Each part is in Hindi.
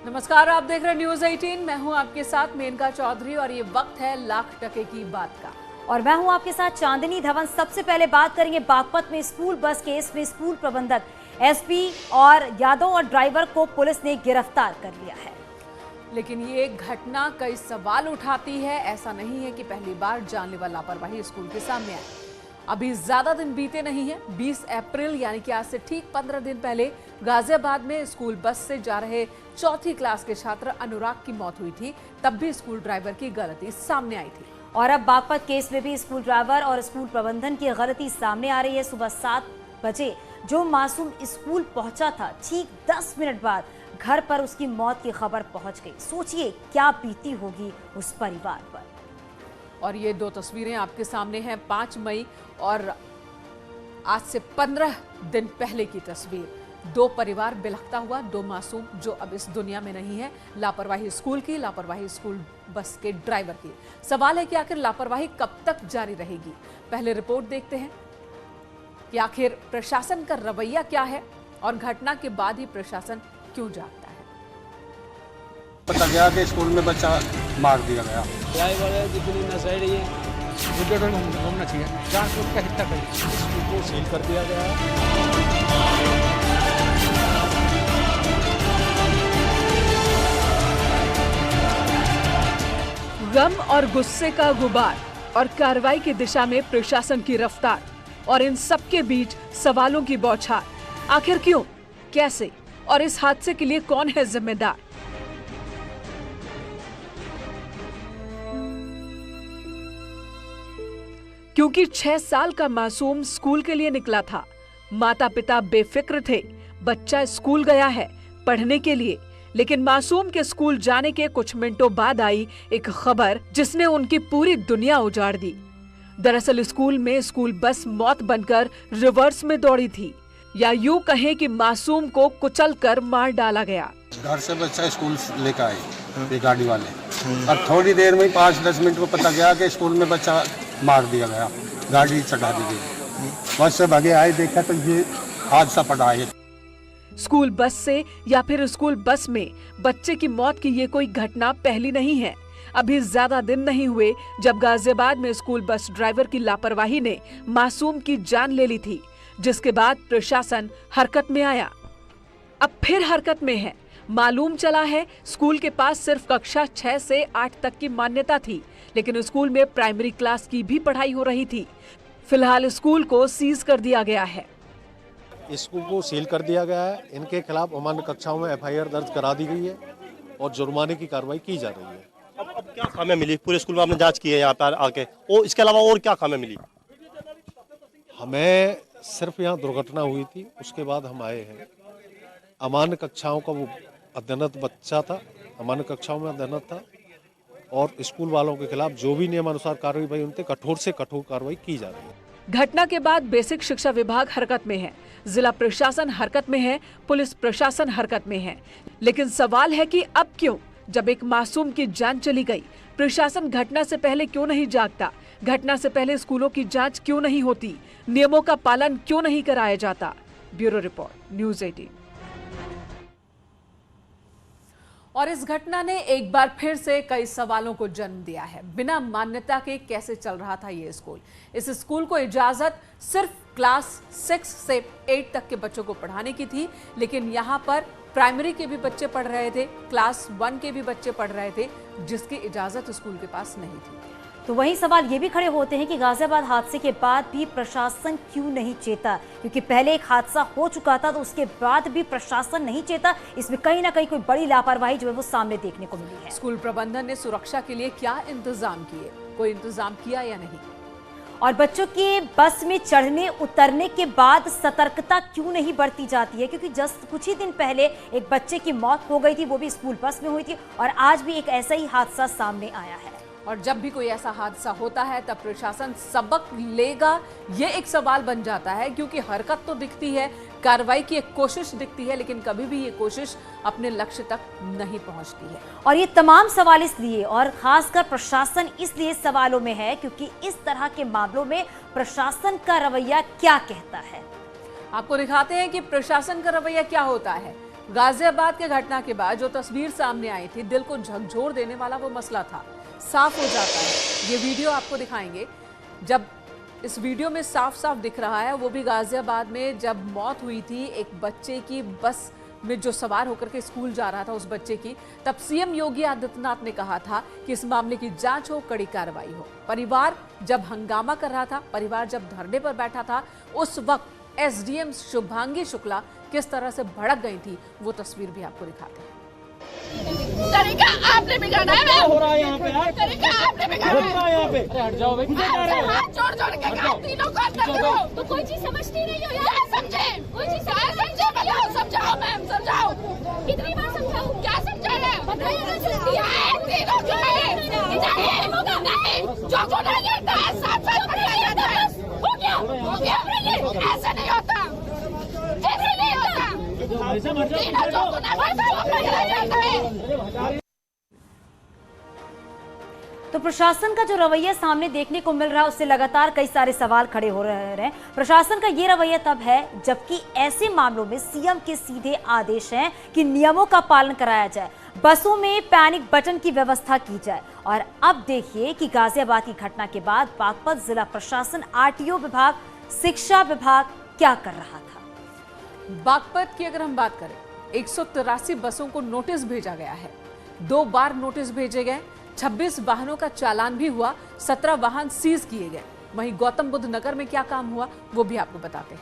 नमस्कार, आप देख रहे हैं न्यूज 18। मैं हूं आपके साथ मेनका चौधरी और ये वक्त है लाख टके की बात का। और मैं हूं आपके साथ चांदनी धवन। सबसे पहले बात करेंगे बागपत में स्कूल बस केस में स्कूल प्रबंधक एसपी और यादव और ड्राइवर को पुलिस ने गिरफ्तार कर लिया है। लेकिन ये घटना कई सवाल उठाती है। ऐसा नहीं है कि पहली बार जानलेवा लापरवाही स्कूल के सामने आई। अभी ज्यादा दिन बीते नहीं है। 20 अप्रैल यानी कि आज से ठीक 15 दिन पहले गाजियाबाद में स्कूल बस से जा रहे चौथी क्लास के छात्र अनुराग की मौत हुई थी। तब भी स्कूल ड्राइवर की गलती सामने आई थी। और अब बागपत केस में भी स्कूल ड्राइवर और स्कूल प्रबंधन की गलती सामने आ रही है। सुबह 7 बजे जो मासूम स्कूल पहुंचा था, ठीक 10 मिनट बाद घर पर उसकी मौत की खबर पहुंच गई। सोचिए क्या बीती होगी उस परिवार पर। और ये दो तस्वीरें आपके सामने हैं, 5 मई और आज से 15 दिन पहले की तस्वीर। दो परिवार बिलखता हुआ, दो मासूम जो अब इस दुनिया में नहीं है। लापरवाही स्कूल की, लापरवाही स्कूल बस के ड्राइवर की। सवाल है कि आखिर लापरवाही कब तक जारी रहेगी। पहले रिपोर्ट देखते हैं कि आखिर प्रशासन का रवैया क्या है और घटना के बाद ही प्रशासन क्यों जागता है। पता गया कि स्कूल में बच्चा मार दिया गया। ड्राइवर जितनी नशेड़ी है घूमना चाहिए, जांच का हिस्सा करें। स्कूल को सील कर दिया गया है। गम और गुस्से का गुबार और कार्रवाई की दिशा में प्रशासन की रफ्तार और इन सब के बीच सवालों की बौछार। आखिर क्यों, कैसे और इस हादसे के लिए कौन है जिम्मेदार। क्योंकि 6 साल का मासूम स्कूल के लिए निकला था। माता पिता बेफिक्र थे। बच्चा स्कूल गया है पढ़ने के लिए, लेकिन मासूम के स्कूल जाने के कुछ मिनटों बाद आई एक खबर जिसने उनकी पूरी दुनिया उजाड़ दी। दरअसल स्कूल में स्कूल बस मौत बनकर रिवर्स में दौड़ी थी, या यूं कहें कि मासूम को कुचलकर मार डाला गया। घर से बच्चा स्कूल लेकर आए ये गाड़ी वाले, और थोड़ी देर में 5-10 मिनट को पता गया कि स्कूल में बच्चा मार दिया गया। गाड़ी चढ़ा दी गई, बस से भागे आए, देखा तो ये हादसा पड़ा है। स्कूल बस से या फिर स्कूल बस में बच्चे की मौत की ये कोई घटना पहली नहीं है। अभी ज्यादा दिन नहीं हुए जब गाजियाबाद में स्कूल बस ड्राइवर की लापरवाही ने मासूम की जान ले ली थी, जिसके बाद प्रशासन हरकत में आया। अब फिर हरकत में है। मालूम चला है स्कूल के पास सिर्फ कक्षा 6 से 8 तक की मान्यता थी, लेकिन स्कूल में प्राइमरी क्लास की भी पढ़ाई हो रही थी। फिलहाल स्कूल को सीज कर दिया गया है। स्कूल को सील कर दिया गया है। इनके खिलाफ अमान्य कक्षाओं में FIR दर्ज करा दी गई है और जुर्माने की कार्रवाई की जा रही है। अब क्या खामियां मिली? पूरे स्कूल में आपने जांच की है यहाँ पर आके, और इसके अलावा और क्या खामियां मिली? हमें सिर्फ यहाँ दुर्घटना हुई थी, उसके बाद हम आए हैं। अमान्य कक्षाओं का वो अध्ययनरत बच्चा था, अमान्य कक्षाओं में अध्ययनरत था, और स्कूल वालों के खिलाफ जो भी नियमानुसार कार्रवाई उनसे कठोर से कठोर कार्रवाई की जा रही है। घटना के बाद बेसिक शिक्षा विभाग हरकत में है, जिला प्रशासन हरकत में है, पुलिस प्रशासन हरकत में है। लेकिन सवाल है कि अब क्यों, जब एक मासूम की जान चली गई, प्रशासन घटना से पहले क्यों नहीं जागता? घटना से पहले स्कूलों की जांच क्यों नहीं होती? नियमों का पालन क्यों नहीं कराया जाता? Bureau report, news 18। और इस घटना ने एक बार फिर से कई सवालों को जन्म दिया है। बिना मान्यता के कैसे चल रहा था ये स्कूल? इस स्कूल को इजाजत सिर्फ क्लास 6 से 8 तक के बच्चों को पढ़ाने की थी, लेकिन यहाँ पर प्राइमरी के भी बच्चे पढ़ रहे थे, क्लास 1 के भी बच्चे पढ़ रहे थे, जिसकी इजाजत स्कूल के पास नहीं थी। तो वही सवाल ये भी खड़े होते हैं कि गाजियाबाद हादसे के बाद भी प्रशासन क्यों नहीं चेता? क्योंकि पहले एक हादसा हो चुका था, तो उसके बाद भी प्रशासन नहीं चेता। इसमें कहीं ना कहीं कोई बड़ी लापरवाही जो है वो सामने देखने को मिली है। स्कूल प्रबंधन ने सुरक्षा के लिए क्या इंतजाम किए? कोई इंतजाम किया या नहीं? और बच्चों के बस में चढ़ने उतरने के बाद सतर्कता क्यों नहीं बरती जाती है? क्योंकि जस्ट कुछ ही दिन पहले एक बच्चे की मौत हो गई थी, वो भी स्कूल बस में हुई थी, और आज भी एक ऐसा ही हादसा सामने आया है। और जब भी कोई ऐसा हादसा होता है तब प्रशासन सबक लेगा, ये एक सवाल बन जाता है। क्योंकि हरकत तो दिखती है, कार्रवाई की एक कोशिश दिखती है, लेकिन कभी भी ये कोशिश अपने लक्ष्य तक नहीं पहुंचती है। और ये तमाम सवाल इसलिए, और खासकर प्रशासन इसलिए सवालों में है, क्योंकि इस तरह के मामलों में प्रशासन का रवैया क्या कहता है। आपको दिखाते हैं कि प्रशासन का रवैया क्या होता है। गाजियाबाद के घटना के बाद जो तस्वीर सामने आई थी, दिल को झकझोर देने वाला वो मसला था, साफ हो जाता है। ये वीडियो आपको दिखाएंगे। जब इस वीडियो में साफ साफ दिख रहा है, वो भी गाजियाबाद में जब मौत हुई थी एक बच्चे की, बस में जो सवार होकर के स्कूल जा रहा था उस बच्चे की, तब सीएम योगी आदित्यनाथ ने कहा था कि इस मामले की जांच हो, कड़ी कार्रवाई हो। परिवार जब हंगामा कर रहा था, परिवार जब धरने पर बैठा था, उस वक्त एसडीएम शुभांगी शुक्ला किस तरह से भड़क गई थी, वो तस्वीर भी आपको दिखाते हैं। तरीका आपने बिगाड़ा है, हो रहा है यहाँ पे, तरीका आपने बिगाड़ा है यहाँ पे। हट जाओ भाई, हाथ जोड़ के तीनों को अंदर करो। तो कोई चीज समझती नहीं हो यार, समझे कोई चीज समझे भैया, समझाओ मैम, समझाओ। कितनी बार समझाऊं, क्या समझा रहे हैं तीनों जो है, नहीं जो नहीं आता है, साथ साथ पकड़ा जाता है। हो गया, ऐसा नहीं होता, ऐसे नहीं होता। तीनों जो पकड़ा जाता है। तो प्रशासन का जो रवैया सामने देखने को मिल रहा है, उससे लगातार कई सारे सवाल खड़े हो रहे हैं। प्रशासन का ये रवैया तब है जबकि ऐसे मामलों में सीएम के सीधे आदेश हैं कि नियमों का पालन कराया जाए, बसों में पैनिक बटन की व्यवस्था की जाए। और अब देखिए कि गाजियाबाद की घटना के बाद बागपत जिला प्रशासन, आरटीओ विभाग, शिक्षा विभाग क्या कर रहा था। बागपत की अगर हम बात करें, 183 बसों को नोटिस भेजा गया है, 2 बार नोटिस भेजे गए, 26 वाहनों का चालान भी हुआ, 17 वाहन सीज किए गए। वहीं गौतम बुद्ध नगर में क्या काम हुआ वो भी आपको बताते हैं।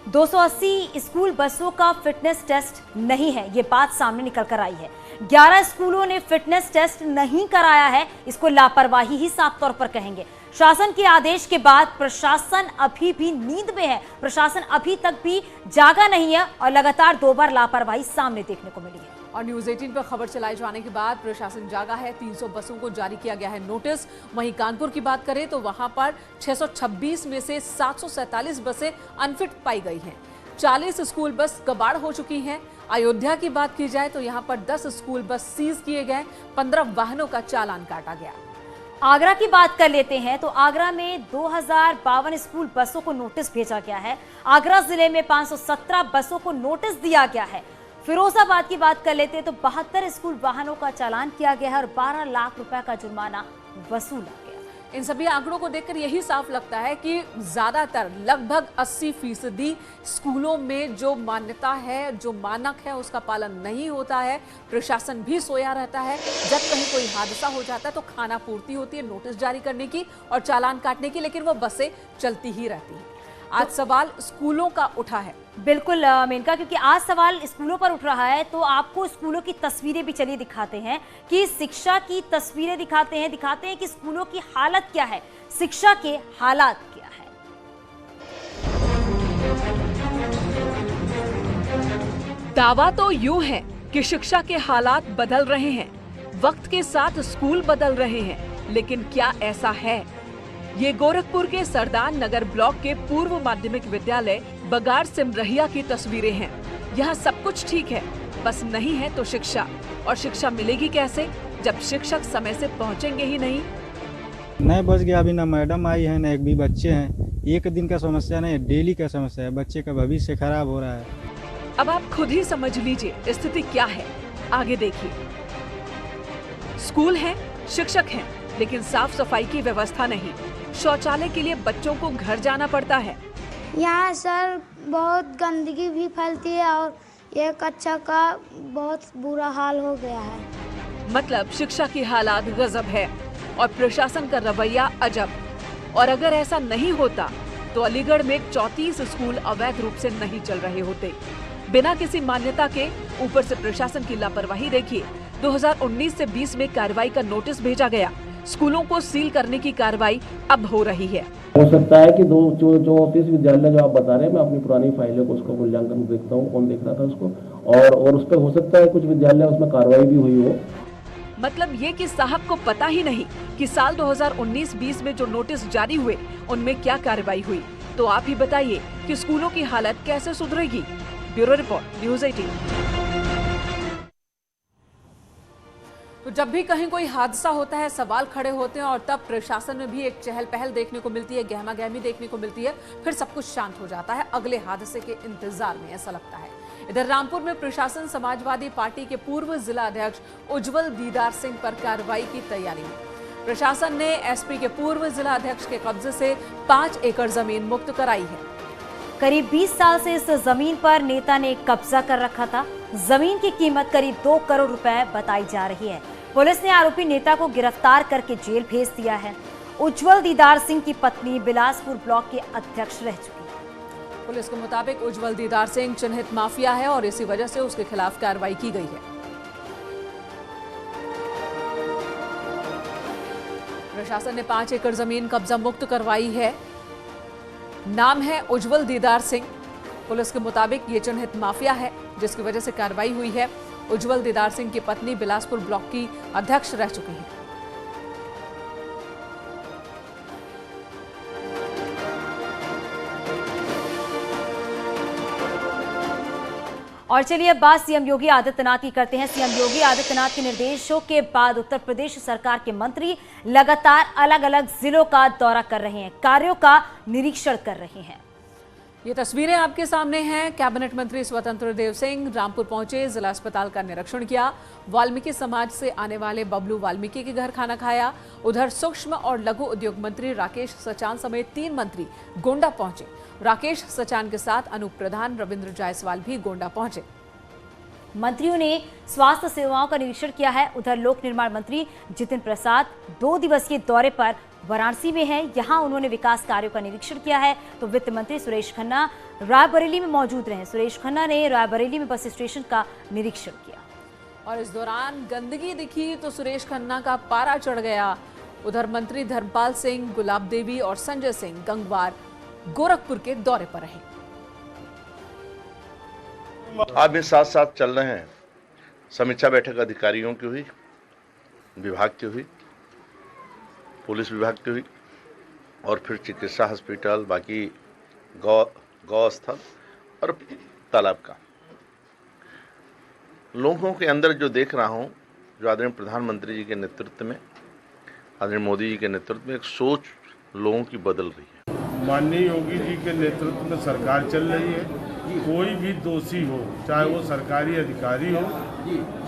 280 स्कूल बसों का फिटनेस टेस्ट नहीं है, ये बात सामने निकल कर आई है। 11 स्कूलों ने फिटनेस टेस्ट नहीं कराया है, इसको लापरवाही ही साफ तौर पर कहेंगे। शासन के आदेश के बाद प्रशासन अभी भी नींद में है, प्रशासन अभी तक भी जागा नहीं है और लगातार 2 बार लापरवाही सामने देखने को मिली है। और न्यूज 18 पर खबर चलाए जाने के बाद प्रशासन जागा है, 300 बसों को जारी किया गया है नोटिस। वहीं कानपुर की बात करें तो वहां पर 626 में से 747 बसें अनफिट पाई गई हैं, 40 स्कूल बस कबाड़ हो चुकी हैं। अयोध्या की बात की जाए तो यहां पर 10 स्कूल बस सीज किए गए, 15 वाहनों का चालान काटा गया। आगरा की बात कर लेते हैं तो आगरा में 2052 स्कूल बसों को नोटिस भेजा गया है। आगरा जिले में 517 बसों को नोटिस दिया गया है। फिरोजाबाद की बात कर लेते हैं तो 72 स्कूल वाहनों का चालान किया गया है और 12 लाख रुपए का जुर्माना वसूला गया। इन सभी आंकड़ों को देखकर यही साफ लगता है कि ज्यादातर लगभग 80% स्कूलों में जो मान्यता है, जो मानक है, उसका पालन नहीं होता है। प्रशासन भी सोया रहता है। जब कहीं कोई हादसा हो जाता है तो खाना पूर्ति होती है नोटिस जारी करने की और चालान काटने की, लेकिन वो बसें चलती ही रहती हैं। आज सवाल स्कूलों का उठा है। बिल्कुल मेनका, क्योंकि आज सवाल स्कूलों पर उठ रहा है तो आपको स्कूलों की तस्वीरें भी चलिए दिखाते हैं कि शिक्षा की तस्वीरें दिखाते हैं कि स्कूलों की हालत क्या है, शिक्षा के हालात क्या है। दावा तो यूं है कि शिक्षा के हालात बदल रहे हैं, वक्त के साथ स्कूल बदल रहे हैं, लेकिन क्या ऐसा है? ये गोरखपुर के सरदार नगर ब्लॉक के पूर्व माध्यमिक विद्यालय बगाड़ सिमरहिया की तस्वीरें हैं। यहाँ सब कुछ ठीक है, बस नहीं है तो शिक्षा। और शिक्षा मिलेगी कैसे जब शिक्षक समय से पहुँचेंगे ही नहीं। नहीं बच गया, अभी ना मैडम आई है ना एक भी बच्चे हैं। एक दिन का समस्या नहीं, डेली का समस्या है, बच्चे का भविष्य खराब हो रहा है। अब आप खुद ही समझ लीजिए स्थिति क्या है, आगे देखिए। स्कूल है, शिक्षक हैं, लेकिन साफ सफाई की व्यवस्था नहीं। शौचालय के लिए बच्चों को घर जाना पड़ता है। यहाँ सर बहुत गंदगी भी फैलती है और ये कक्षा का बहुत बुरा हाल हो गया है। मतलब शिक्षा की हालात गजब है और प्रशासन का रवैया अजब। और अगर ऐसा नहीं होता तो अलीगढ़ में 34 स्कूल अवैध रूप से नहीं चल रहे होते, बिना किसी मान्यता के। ऊपर से प्रशासन की लापरवाही देखिए। 2019 से 20 में कार्रवाई का नोटिस भेजा गया, स्कूलों को सील करने की कार्रवाई अब हो रही है। हो सकता है कि जो ऑफिस विद्यालय जो आप बता रहे हैं, मैं अपनी पुरानी फाइलों को उसको मूल्यांकन देखता हूँ, कौन देख रहा था उसको, और उस पर हो सकता है कुछ विद्यालय उसमें कार्रवाई भी हुई हो। मतलब ये कि साहब को पता ही नहीं कि साल 2019-20 में जो नोटिस जारी हुए उनमें क्या कार्रवाई हुई। तो आप ही बताइए कि स्कूलों की हालत कैसे सुधरेगी। Bureau report, news 18। तो जब भी कहीं कोई हादसा होता है सवाल खड़े होते हैं और तब प्रशासन में भी एक चहल पहल देखने को मिलती है, गहमा गहमी देखने को मिलती है, फिर सब कुछ शांत हो जाता है अगले हादसे के इंतजार में, ऐसा लगता है। इधर रामपुर में प्रशासन समाजवादी पार्टी के पूर्व जिला अध्यक्ष उज्जवल दीदार सिंह पर कार्रवाई की तैयारी में। प्रशासन ने एसपी के पूर्व जिला अध्यक्ष के कब्जे से 5 एकड़ जमीन मुक्त कराई है। करीब 20 साल से इस जमीन पर नेता ने कब्जा कर रखा था। जमीन की कीमत करीब 2 करोड़ रुपए बताई जा रही है। पुलिस ने आरोपी नेता को गिरफ्तार करके जेल भेज दिया है। उज्जवल दीदार सिंह की पत्नी बिलासपुर ब्लॉक के अध्यक्ष रह चुकी है। पुलिस के मुताबिक उज्जवल दीदार सिंह चिन्हित माफिया है और इसी वजह से उसके खिलाफ कार्रवाई की गई है। प्रशासन ने 5 एकड़ जमीन कब्जा मुक्त करवाई है। नाम है उज्जवल दीदार सिंह। पुलिस के मुताबिक ये चिन्हित माफिया है जिसकी वजह से कार्रवाई हुई है। उज्जवल दीदार सिंह की पत्नी बिलासपुर ब्लॉक की अध्यक्ष रह चुकी है। और चलिए अब बात सीएम योगी आदित्यनाथ की करते हैं। सीएम योगी आदित्यनाथ के निर्देशों के बाद उत्तर प्रदेश सरकार के मंत्री लगातार अलग अलग जिलों का दौरा कर रहे हैं, कार्यों का निरीक्षण कर रहे हैं। ये तस्वीरें आपके सामने हैं। कैबिनेट मंत्री स्वतंत्र देव सिंह रामपुर पहुंचे, जिला अस्पताल का निरीक्षण किया, वाल्मीकि समाज से आने वाले बबलू वाल्मीकि के घर खाना खाया। उधर सूक्ष्म और लघु उद्योग मंत्री राकेश सचान समेत 3 मंत्री गोंडा पहुंचे। राकेश सचान के साथ अनूप प्रधान, रविंद्र जायसवाल भी गोंडा पहुंचे। मंत्रियों ने स्वास्थ्य सेवाओं का निरीक्षण किया है। उधर लोक निर्माण मंत्री जितिन प्रसाद 2 दिवसीय दौरे पर वाराणसी में हैं। यहां उन्होंने विकास कार्यों का निरीक्षण किया है। तो वित्त मंत्री सुरेश खन्ना रायबरेली में मौजूद रहे। सुरेश खन्ना ने रायबरेली में बस स्टेशन का निरीक्षण किया और इस दौरान गंदगी दिखी तो सुरेश खन्ना का पारा चढ़ गया। उधर मंत्री धर्मपाल सिंह, गुलाब देवी और संजय सिंह गंगवार गोरखपुर के दौरे पर रहे। आप भी साथ साथ चल रहे हैं। समीक्षा बैठक अधिकारियों की हुई, विभाग की हुई, पुलिस विभाग की हुई और फिर चिकित्सा हॉस्पिटल, बाकी गौ स्थल और तालाब का। लोगों के अंदर जो देख रहा हूं, जो आदरणीय प्रधानमंत्री जी के नेतृत्व में, आदरणीय मोदी जी के नेतृत्व में एक सोच लोगों की बदल रही है। माननीय योगी जी के नेतृत्व में सरकार चल रही है। कोई भी दोषी हो, चाहे वो सरकारी अधिकारी हो,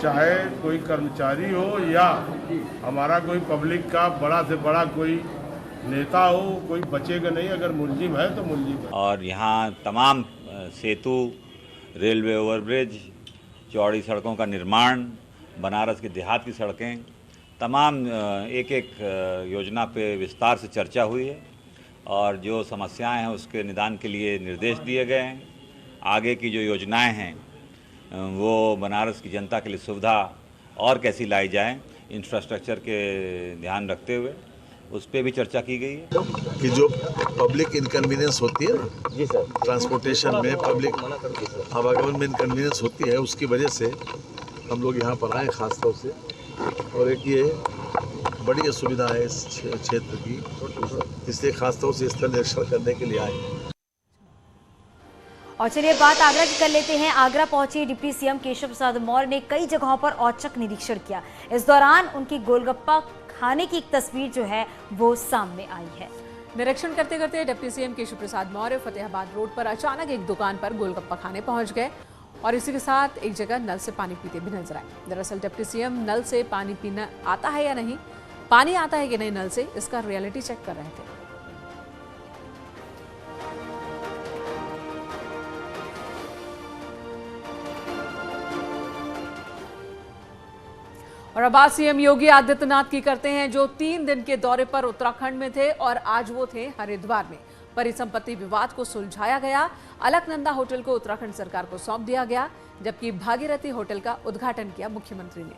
चाहे कोई कर्मचारी हो या हमारा कोई पब्लिक का बड़ा से बड़ा कोई नेता हो, कोई बचेगा नहीं। अगर मुलजिम है तो मुलजिम है। और यहाँ तमाम सेतु, रेलवे ओवरब्रिज, चौड़ी सड़कों का निर्माण, बनारस की देहात की सड़कें, तमाम एक एक योजना पे विस्तार से चर्चा हुई है और जो समस्याएं हैं उसके निदान के लिए निर्देश दिए गए हैं। आगे की जो योजनाएं हैं वो बनारस की जनता के लिए सुविधा और कैसी लाई जाए, इंफ्रास्ट्रक्चर के ध्यान रखते हुए उस पर भी चर्चा की गई है। कि जो पब्लिक इनकन्वीनियंस होती है ना जी सर, ट्रांसपोर्टेशन में पब्लिक आवागमन में इनकन्वीनियंस होती है, उसकी वजह से हम लोग यहाँ पर आए खास तौर से। और एक ये बड़ी सुविधा है इस क्षेत्र की, इसलिए खास तौर से इसका निरीक्षण करने के लिए आए। और चलिए बात आगरा की कर लेते हैं। आगरा पहुंचे डिप्टी सीएम केशव प्रसाद मौर्य ने कई जगहों पर औचक निरीक्षण किया। इस दौरान उनकी गोलगप्पा खाने की एक तस्वीर जो है वो सामने आई है। निरीक्षण करते करते deputy CM Keshav Prasad Maurya Fatehabad road पर अचानक एक दुकान पर गोलगप्पा खाने पहुंच गए और इसी के साथ एक जगह नल से पानी पीते भी नजर आए। दरअसल डिप्टी सीएम नल से पानी पीना आता है या नहीं, पानी आता है कि नहीं नल से, इसका रियलिटी चेक कर रहे थे। और अब बात सीएम योगी आदित्यनाथ की करते हैं, जो 3 दिन के दौरे पर उत्तराखंड में थे और आज वो थे हरिद्वार में। परिसंपत्ति विवाद को सुलझाया गया। अलकनंदा होटल को उत्तराखंड सरकार को सौंप दिया गया, जबकि भागीरथी होटल का उद्घाटन किया मुख्यमंत्री ने।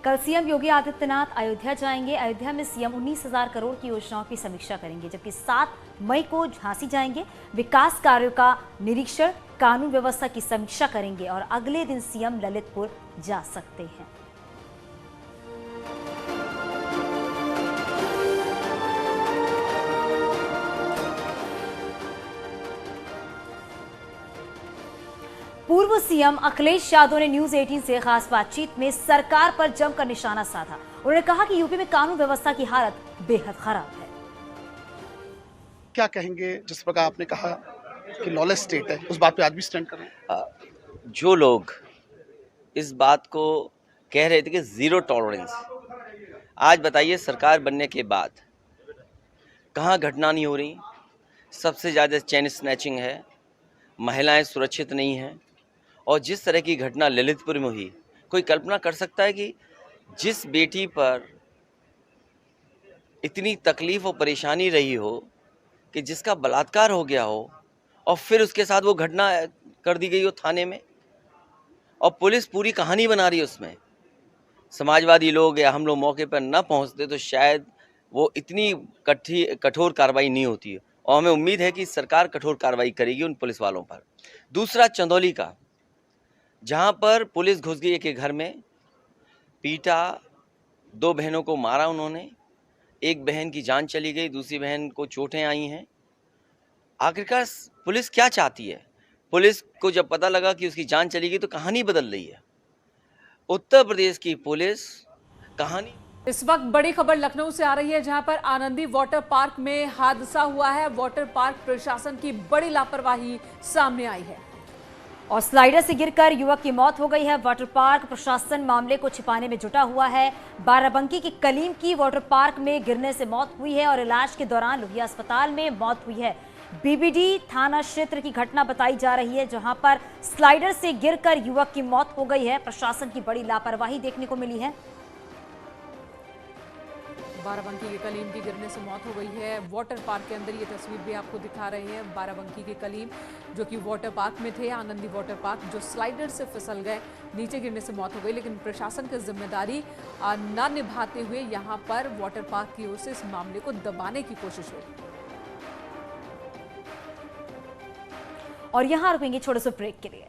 कल सीएम योगी आदित्यनाथ अयोध्या जाएंगे। अयोध्या में सीएम 19,000 करोड़ की योजनाओं की समीक्षा करेंगे, जबकि 7 मई को झांसी जाएंगे। विकास कार्यों का निरीक्षण, कानून व्यवस्था की समीक्षा करेंगे और अगले दिन सीएम ललितपुर जा सकते हैं। पूर्व सीएम अखिलेश यादव ने न्यूज 18 से खास बातचीत में सरकार पर जमकर निशाना साधा। उन्होंने कहा कि यूपी में कानून व्यवस्था की हालत बेहद खराब है। क्या कहेंगे जिस प्रकार आपने कहा कि लॉलेस स्टेट है, उस बात पे आज भी स्टैंड कर रहे हैं? जो लोग इस बात को कह रहे थे कि ज़ीरो टॉलरेंस, आज बताइए सरकार बनने के बाद कहाँ घटना नहीं हो रही। सबसे ज़्यादा चेन स्नैचिंग है, महिलाएं सुरक्षित नहीं हैं, और जिस तरह की घटना ललितपुर में हुई, कोई कल्पना कर सकता है कि जिस बेटी पर इतनी तकलीफ़ और परेशानी रही हो, कि जिसका बलात्कार हो गया हो और फिर उसके साथ वो घटना कर दी गई हो थाने में, और पुलिस पूरी कहानी बना रही है उसमें। समाजवादी लोग या हम लोग मौके पर न पहुंचते तो शायद वो इतनी कठोर कार्रवाई नहीं होती है, और हमें उम्मीद है कि सरकार कठोर कार्रवाई करेगी उन पुलिस वालों पर। दूसरा चंदौली का, जहां पर पुलिस घुस गई एक घर में, पीटा, 2 बहनों को मारा उन्होंने, एक बहन की जान चली गई, दूसरी बहन को चोटें आई हैं। आखिरकार पुलिस क्या चाहती है? पुलिस को जब पता लगा कि उसकी जान चली गई तो कहानी बदल रही है। उत्तर प्रदेश की पुलिस कहानी। इस वक्त बड़ी खबर लखनऊ से आ रही है, जहां पर आनंदी वाटर पार्क में हादसा हुआ है। वाटर पार्क प्रशासन की बड़ी लापरवाही सामने आई है और स्लाइडर से गिरकर युवक की मौत हो गई है। वाटर पार्क प्रशासन मामले को छिपाने में जुटा हुआ है। बाराबंकी की कलीम की वाटर पार्क में गिरने से मौत हुई है और इलाज के दौरान लोहिया अस्पताल में मौत हुई है। बीबीडी थाना क्षेत्र की घटना बताई जा रही है, जहां पर स्लाइडर से गिरकर युवक की मौत हो गई है। प्रशासन की बड़ी लापरवाही देखने को मिली है। बाराबंकी के कलीम की गिरने से मौत हो गई है। वाटर पार्क के अंदर ये तस्वीर भी आपको दिखा रहे हैं। बाराबंकी के कलीम जो कि वाटर पार्क में थे, आनंदी वाटर पार्क, जो स्लाइडर से फिसल गए, नीचे गिरने से मौत हो गई। लेकिन प्रशासन की जिम्मेदारी न निभाते हुए यहाँ पर वाटर पार्क की ओर से इस मामले को दबाने की कोशिश हुई। और यहाँ रुकेंगे छोटे से ब्रेक के लिए।